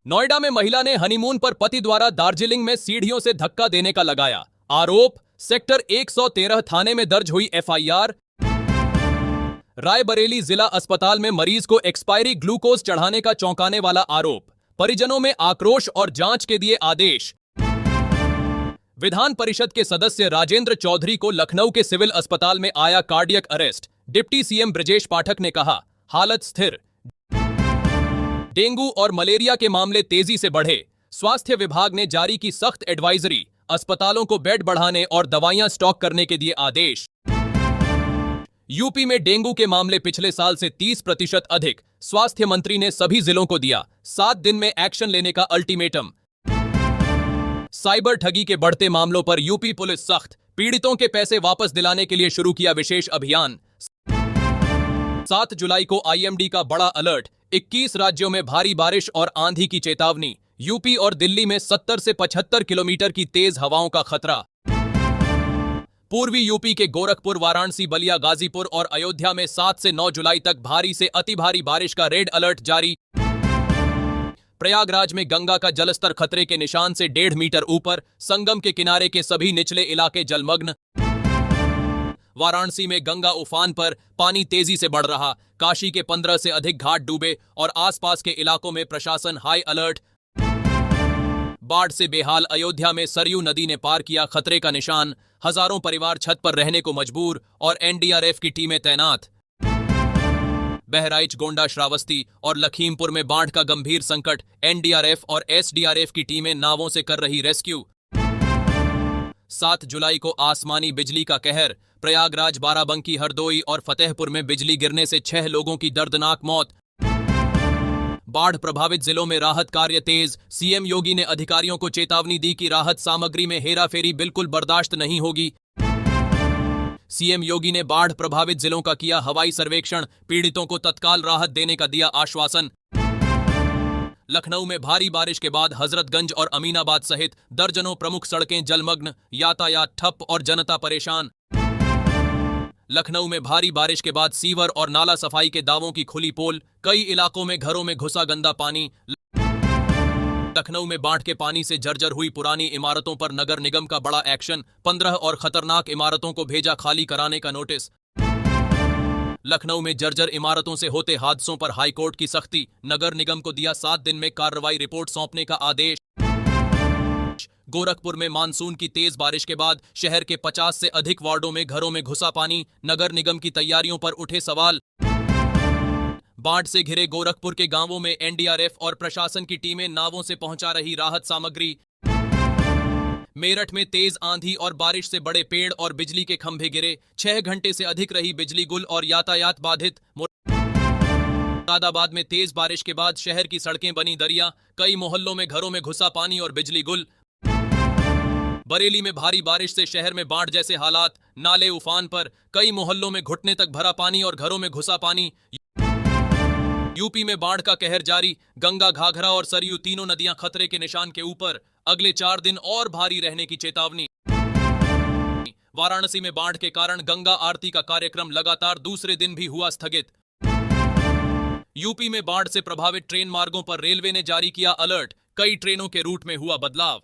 नोएडा में महिला ने हनीमून पर पति द्वारा दार्जिलिंग में सीढ़ियों से धक्का देने का लगाया आरोप। सेक्टर 113 थाने में दर्ज हुई एफआईआर। रायबरेली जिला अस्पताल में मरीज को एक्सपायरी ग्लूकोज चढ़ाने का चौंकाने वाला आरोप। परिजनों में आक्रोश और जांच के दिए आदेश। विधान परिषद के सदस्य राजेंद्र चौधरी को लखनऊ के सिविल अस्पताल में आया cardiac arrest. Deputy CM Brajesh Pathak ने कहा, हालत स्थिर। डेंगू और मलेरिया के मामले तेजी से बढ़े। स्वास्थ्य विभाग ने जारी की सख्त एडवाइजरी। अस्पतालों को बेड बढ़ाने और दवाइयां स्टॉक करने के दिए आदेश। यूपी में डेंगू के मामले पिछले साल से 30% अधिक। स्वास्थ्य मंत्री ने सभी जिलों को दिया 7 दिन में एक्शन लेने का अल्टीमेटम। साइबर ठगी के बढ़ते मामलों पर यूपी पुलिस सख्त। पीड़ितों के पैसे वापस दिलाने के लिए शुरू किया विशेष अभियान। 7 जुलाई को आईएमडी का बड़ा अलर्ट। 21 राज्यों में भारी बारिश और आंधी की चेतावनी। यूपी और दिल्ली में 70 से 75 किलोमीटर की तेज हवाओं का खतरा। पूर्वी यूपी के गोरखपुर, वाराणसी, बलिया, गाजीपुर और अयोध्या में 7 से 9 जुलाई तक भारी से अति भारी बारिश का रेड अलर्ट जारी। प्रयागराज में गंगा का जलस्तर खतरे के निशान से 1.5 मीटर ऊपर। संगम के किनारे के सभी निचले इलाके जलमग्न। वाराणसी में गंगा उफान पर, पानी तेजी से बढ़ रहा। काशी के 15 से अधिक घाट डूबे और आसपास के इलाकों में प्रशासन हाई अलर्ट। बाढ़ से बेहाल अयोध्या में सरयू नदी ने पार किया खतरे का निशान। हजारों परिवार छत पर रहने को मजबूर और एनडीआरएफ की टीमें तैनात। बहराइच, गोंडा, श्रावस्ती और लखीमपुर में बाढ़ का गंभीर संकट। एनडीआरएफ और एसडीआरएफ की टीमें नावों से कर रही रेस्क्यू। 7 जुलाई को आसमानी बिजली का कहर। प्रयागराज, बाराबंकी, हरदोई और फतेहपुर में बिजली गिरने से 6 लोगों की दर्दनाक मौत। बाढ़ प्रभावित जिलों में राहत कार्य तेज। सीएम योगी ने अधिकारियों को चेतावनी दी कि राहत सामग्री में हेराफेरी बिल्कुल बर्दाश्त नहीं होगी। सीएम योगी ने बाढ़ प्रभावित जिलों का किया हवाई सर्वेक्षण। पीड़ितों को तत्काल राहत देने का दिया आश्वासन। लखनऊ में भारी बारिश के बाद हजरतगंज और अमीनाबाद सहित दर्जनों प्रमुख सड़कें जलमग्न। यातायात ठप और जनता परेशान। लखनऊ में भारी बारिश के बाद सीवर और नाला सफाई के दावों की खुली पोल। कई इलाकों में घरों में घुसा गंदा पानी। लखनऊ में बाढ़ के पानी से जर्जर हुई पुरानी इमारतों पर नगर निगम का बड़ा एक्शन। 15 और खतरनाक इमारतों को भेजा खाली कराने का नोटिस। लखनऊ में जर्जर इमारतों से होते हादसों पर हाईकोर्ट की सख्ती। नगर निगम को दिया 7 दिन में कार्रवाई रिपोर्ट सौंपने का आदेश। गोरखपुर में मानसून की तेज बारिश के बाद शहर के 50 से अधिक वार्डों में घरों में घुसा पानी। नगर निगम की तैयारियों पर उठे सवाल। बाढ़ से घिरे गोरखपुर के गांवों में एनडीआरएफ और प्रशासन की टीमें नावों से पहुंचा रही राहत सामग्री। मेरठ में तेज आंधी और बारिश से बड़े पेड़ और बिजली के खंभे गिरे। 6 घंटे से अधिक रही बिजली गुल और यातायात बाधित। मुरादाबाद में तेज बारिश के बाद शहर की सड़कें बनी दरिया। कई मोहल्लों में घरों में घुसा पानी और बिजली गुल। बरेली में भारी बारिश से शहर में बाढ़ जैसे हालात। नाले उफान पर, कई मोहल्लों में घुटने तक भरा पानी और घरों में घुसा पानी। यूपी में बाढ़ का कहर जारी। गंगा, घाघरा और सरयू तीनों नदियां खतरे के निशान के ऊपर। अगले 4 दिन और भारी रहने की चेतावनी। वाराणसी में बाढ़ के कारण गंगा आरती का कार्यक्रम लगातार दूसरे दिन भी हुआ स्थगित। यूपी में बाढ़ से प्रभावित ट्रेन मार्गों पर रेलवे ने जारी किया अलर्ट। कई ट्रेनों के रूट में हुआ बदलाव।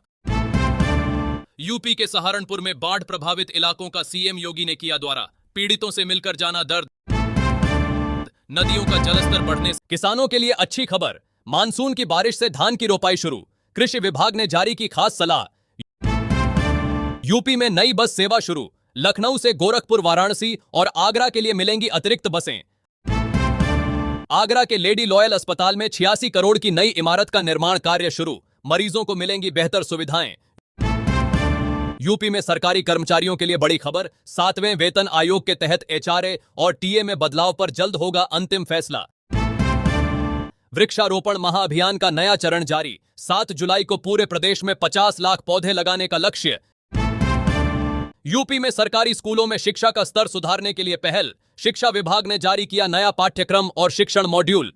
यूपी के सहारनपुर में बाढ़ प्रभावित इलाकों का सीएम योगी ने किया दौरा। पीड़ितों से मिलकर जाना दर्द। नदियों का जलस्तर बढ़ने से किसानों के लिए अच्छी खबर। मानसून की बारिश से धान की रोपाई शुरू। कृषि विभाग ने जारी की खास सलाह। यूपी में नई बस सेवा शुरू। लखनऊ से गोरखपुर, वाराणसी और आगरा के लिए मिलेंगी अतिरिक्त बसें। आगरा के लेडी लॉयल अस्पताल में 86 करोड़ की नई इमारत का निर्माण कार्य शुरू। मरीजों को मिलेंगी बेहतर सुविधाएं। यूपी में सरकारी कर्मचारियों के लिए बड़ी खबर। 7वें वेतन आयोग के तहत एचआरए और टीए में बदलाव पर जल्द होगा अंतिम फैसला। वृक्षारोपण महाअभियान का नया चरण जारी। 7 जुलाई को पूरे प्रदेश में 50 लाख पौधे लगाने का लक्ष्य। यूपी में सरकारी स्कूलों में शिक्षा का स्तर सुधारने के लिए पहल। शिक्षा विभाग ने जारी किया नया पाठ्यक्रम और शिक्षण मॉड्यूल।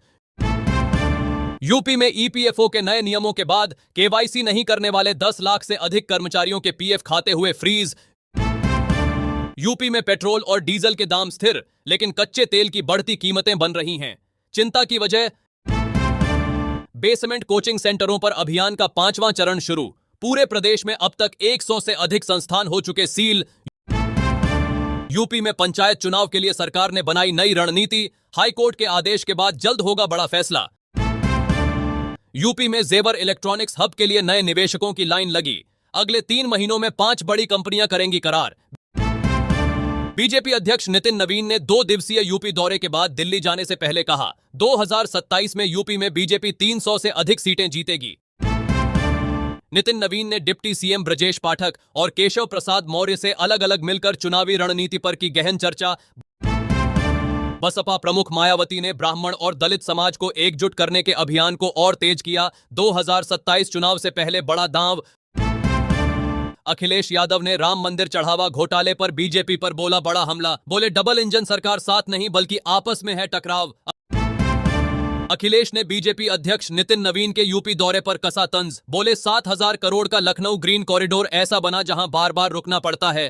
यूपी में ईपीएफओ के नए नियमों के बाद केवाईसी नहीं करने वाले 10 लाख से अधिक कर्मचारियों के पीएफ खाते हुए फ्रीज। यूपी में पेट्रोल और डीजल के दाम स्थिर, लेकिन कच्चे तेल की बढ़ती कीमतें बन रही हैं। चिंता की वजह बेसमेंट कोचिंग सेंटरों पर अभियान का 5वां चरण शुरू। पूरे प्रदेश में अब तक 100 से अधिक संस्थान हो चुके सील। यूपी में पंचायत चुनाव के लिए सरकार ने बनाई नई रणनीति। हाईकोर्ट के आदेश के बाद जल्द होगा बड़ा फैसला। यूपी में जेवर इलेक्ट्रॉनिक्स हब के लिए नए निवेशकों की लाइन लगी। अगले 3 महीनों में 5 बड़ी कंपनियां करेंगी करार। बीजेपी अध्यक्ष नितिन नवीन ने 2 दिवसीय यूपी दौरे के बाद दिल्ली जाने से पहले कहा, 2027 में यूपी में बीजेपी 300 से अधिक सीटें जीतेगी। नितिन नवीन ने डिप्टी सीएम ब्रजेश पाठक और केशव प्रसाद मौर्य से अलग अलग मिलकर चुनावी रणनीति पर की गहन चर्चा। बसपा प्रमुख मायावती ने ब्राह्मण और दलित समाज को एकजुट करने के अभियान को और तेज किया। 2027 चुनाव से पहले बड़ा दांव। अखिलेश यादव ने राम मंदिर चढ़ावा घोटाले पर बीजेपी पर बोला बड़ा हमला। बोले डबल इंजन सरकार साथ नहीं बल्कि आपस में है टकराव। अखिलेश ने बीजेपी अध्यक्ष नितिन नवीन के यूपी दौरे पर कसा तंज। बोले 7,000 करोड़ का लखनऊ ग्रीन कॉरिडोर ऐसा बना जहां बार बार रुकना पड़ता है।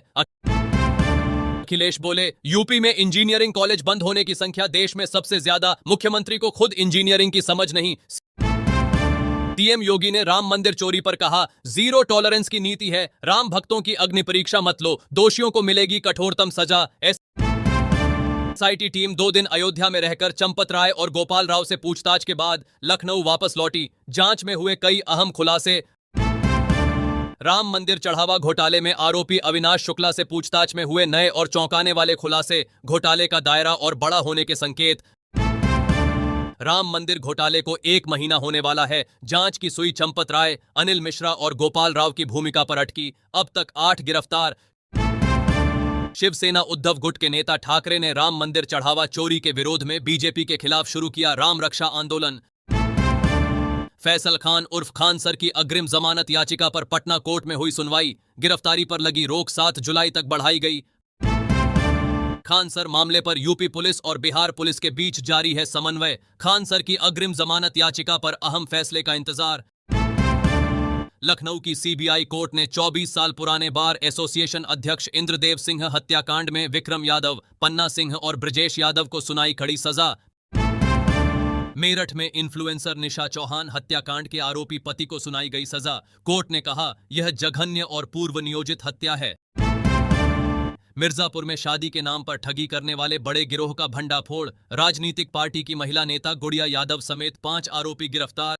अखिलेश बोले यूपी में इंजीनियरिंग कॉलेज बंद होने की संख्या देश में सबसे ज्यादा। मुख्यमंत्री को खुद इंजीनियरिंग की समझ नहीं। सीएम योगी ने राम मंदिर चोरी पर कहा, 0 टॉलरेंस की नीति है। राम भक्तों की अग्नि परीक्षा मत लो, दोषियों को मिलेगी कठोरतम सजा। एसआईटी टीम 2 दिन अयोध्या में रहकर चंपत राय और गोपाल राव से पूछताछ के बाद लखनऊ वापस लौटी। जांच में हुए कई अहम खुलासे। राम मंदिर चढ़ावा घोटाले में आरोपी अविनाश शुक्ला से पूछताछ में हुए नए और चौंकाने वाले खुलासे। घोटाले का दायरा और बड़ा होने के संकेत। राम मंदिर घोटाले को 1 महीना होने वाला है। जांच की सुई चंपत राय, अनिल मिश्रा और गोपाल राव की भूमिका पर अटकी। अब तक 8 गिरफ्तार। शिवसेना उद्धव गुट के नेता ठाकरे ने राम मंदिर चढ़ावा चोरी के विरोध में बीजेपी के खिलाफ शुरू किया राम रक्षा आंदोलन। फैसल खान उर्फ खान सर की अग्रिम जमानत याचिका पर पटना कोर्ट में हुई सुनवाई। गिरफ्तारी पर लगी रोक 7 जुलाई तक बढ़ाई गई। खान सर मामले पर यूपी पुलिस और बिहार पुलिस के बीच जारी है समन्वय। खान सर की अग्रिम जमानत याचिका पर अहम फैसले का इंतजार। लखनऊ की सीबीआई कोर्ट ने 24 साल पुराने बार एसोसिएशन अध्यक्ष इंद्रदेव सिंह हत्याकांड में विक्रम यादव, पन्ना सिंह और ब्रजेश यादव को सुनाई कड़ी सजा। मेरठ में इन्फ्लुएंसर निशा चौहान हत्याकांड के आरोपी पति को सुनाई गई सजा। कोर्ट ने कहा, यह जघन्य और पूर्व नियोजित हत्या है। मिर्जापुर में शादी के नाम पर ठगी करने वाले बड़े गिरोह का भंडाफोड़। राजनीतिक पार्टी की महिला नेता गुड़िया यादव समेत 5 आरोपी गिरफ्तार।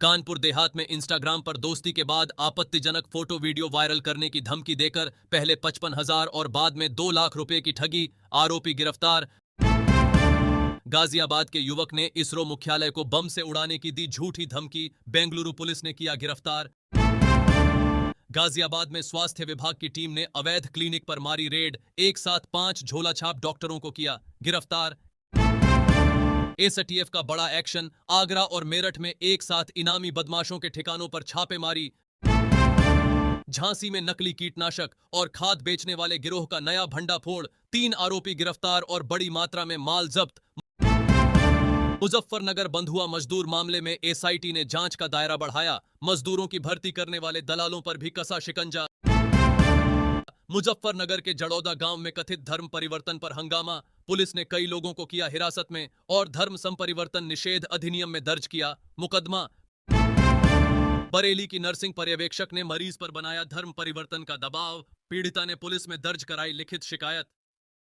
कानपुर देहात में इंस्टाग्राम पर दोस्ती के बाद आपत्तिजनक फोटो वीडियो वायरल करने की धमकी देकर पहले 55,000 और बाद में 2 लाख रुपए की ठगी। आरोपी गिरफ्तार। गाजियाबाद के युवक ने इसरो मुख्यालय को बम से उड़ाने की दी झूठी धमकी। बेंगलुरु पुलिस ने किया गिरफ्तार। गाजियाबाद में स्वास्थ्य विभाग की टीम ने अवैध क्लिनिक पर मारी रेड। एक साथ 5 झोलाछाप डॉक्टरों को किया गिरफ्तार। एसटीएफ का बड़ा एक्शन। आगरा और मेरठ में एक साथ इनामी बदमाशों के ठिकानों पर छापेमारी। झांसी में नकली कीटनाशक और खाद बेचने वाले गिरोह का नया भंडाफोड़। 3 आरोपी गिरफ्तार और बड़ी मात्रा में माल जब्त। मुजफ्फरनगर बंधुआ मजदूर मामले में एसआईटी ने जांच का दायरा बढ़ाया। मजदूरों की भर्ती करने वाले दलालों पर भी कसा शिकंजा। मुजफ्फरनगर के जड़ौदा गांव में कथित धर्म परिवर्तन पर हंगामा। पुलिस ने कई लोगों को किया हिरासत में और धर्म संपरिवर्तन निषेध अधिनियम में दर्ज किया मुकदमा। बरेली की नर्सिंग पर्यवेक्षक ने मरीज पर बनाया धर्म परिवर्तन का दबाव। पीड़िता ने पुलिस में दर्ज कराई लिखित शिकायत।